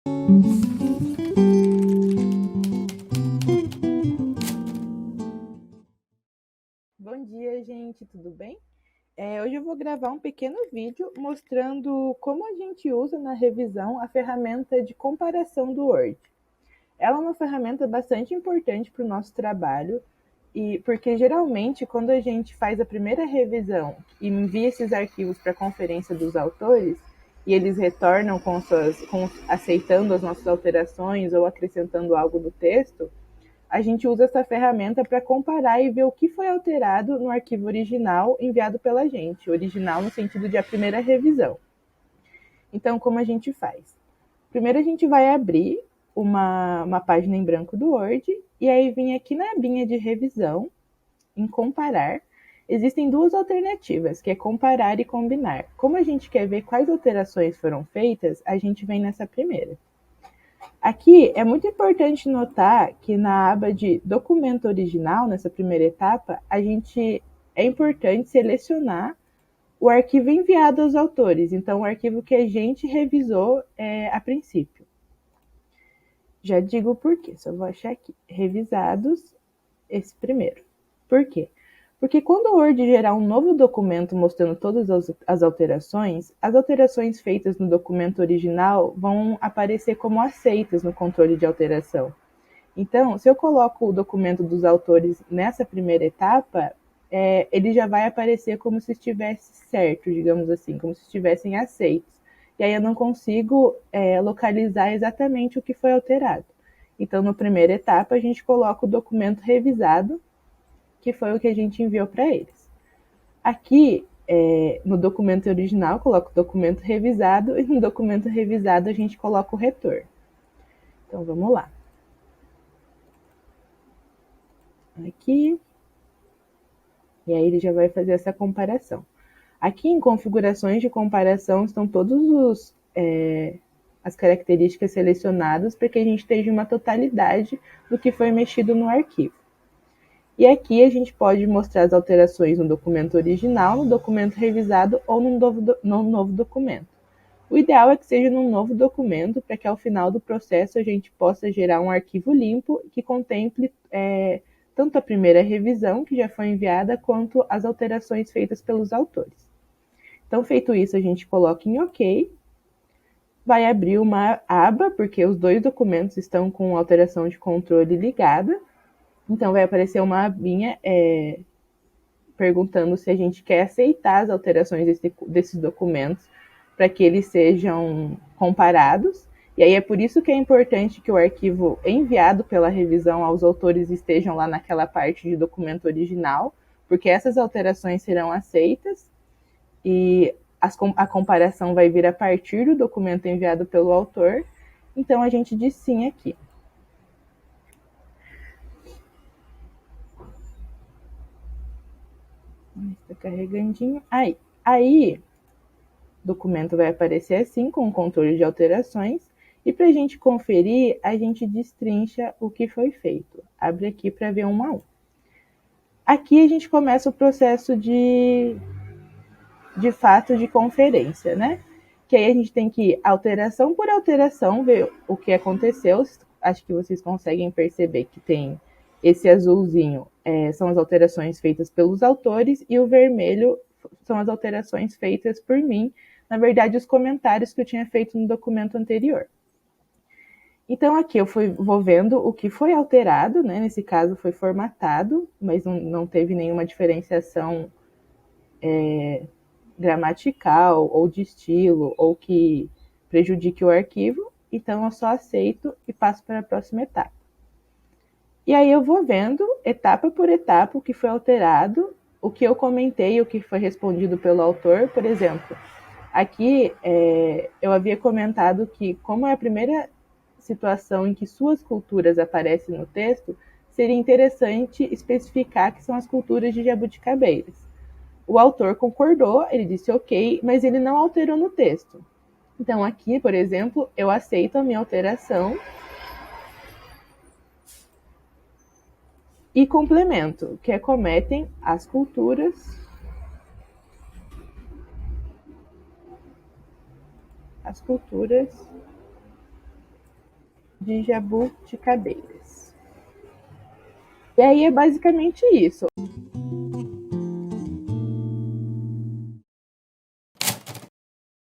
Bom dia, gente, tudo bem? Hoje eu vou gravar um pequeno vídeo mostrando como a gente usa na revisão a ferramenta de comparação do Word. Ela é uma ferramenta bastante importante para o nosso trabalho, porque geralmente quando a gente faz a primeira revisão e envia esses arquivos para a conferência dos autores, e eles retornam aceitando as nossas alterações ou acrescentando algo no texto, a gente usa essa ferramenta para comparar e ver o que foi alterado no arquivo original enviado pela gente, original no sentido de a primeira revisão. Então, como a gente faz? Primeiro a gente vai abrir uma página em branco do Word, e aí vem aqui na abinha de revisão, em comparar, existem duas alternativas, que é comparar e combinar. Como a gente quer ver quais alterações foram feitas, a gente vem nessa primeira. Aqui é muito importante notar que na aba de documento original, nessa primeira etapa, é importante selecionar o arquivo enviado aos autores, então o arquivo que a gente revisou a princípio. Já digo o porquê, só vou achar aqui, revisados, esse primeiro. Por quê? Porque quando o Word gerar um novo documento mostrando todas as alterações feitas no documento original vão aparecer como aceitas no controle de alteração. Então, se eu coloco o documento dos autores nessa primeira etapa, ele já vai aparecer como se estivesse certo, digamos assim, como se estivessem aceitos. E aí eu não consigo localizar exatamente o que foi alterado. Então, na primeira etapa, a gente coloca o documento revisado, que foi o que a gente enviou para eles. Aqui, no documento original, coloco o documento revisado, e no documento revisado a gente coloca o retorno. Então, vamos lá. Aqui. E aí ele já vai fazer essa comparação. Aqui em configurações de comparação estão todos as características selecionadas para que a gente tenha uma totalidade do que foi mexido no arquivo. E aqui a gente pode mostrar as alterações no documento original, no documento revisado ou num novo documento. O ideal é que seja num novo documento, para que ao final do processo a gente possa gerar um arquivo limpo que contemple tanto a primeira revisão que já foi enviada, quanto as alterações feitas pelos autores. Então, feito isso, a gente coloca em OK, vai abrir uma aba, porque os dois documentos estão com alteração de controle ligada. Então, vai aparecer uma abinha perguntando se a gente quer aceitar as alterações desses documentos para que eles sejam comparados. E aí é por isso que é importante que o arquivo enviado pela revisão aos autores estejam lá naquela parte de documento original, porque essas alterações serão aceitas e a comparação vai vir a partir do documento enviado pelo autor. Então a gente diz sim aqui. Está carregandinho. Aí, o documento vai aparecer assim, com o controle de alterações. E para a gente conferir, a gente destrincha o que foi feito. Abre aqui para ver um a um. Aqui a gente começa o processo de fato de conferência, né? Que aí a gente tem que ir alteração por alteração, ver o que aconteceu. Acho que vocês conseguem perceber que tem esse azulzinho, são as alterações feitas pelos autores, e o vermelho são as alterações feitas por mim, na verdade, os comentários que eu tinha feito no documento anterior. Então, aqui eu vou vendo o que foi alterado, né? Nesse caso foi formatado, mas não teve nenhuma diferenciação gramatical ou de estilo, ou que prejudique o arquivo. Então, eu só aceito e passo para a próxima etapa. E aí eu vou vendo, etapa por etapa, o que foi alterado, o que eu comentei, o que foi respondido pelo autor. Por exemplo, aqui eu havia comentado que, como é a primeira situação em que suas culturas aparecem no texto, seria interessante especificar que são as culturas de jabuticabeiras. O autor concordou, ele disse OK, mas ele não alterou no texto. Então aqui, por exemplo, eu aceito a minha alteração e complemento, que acometem as culturas de jabuticabeiras. E aí é basicamente isso.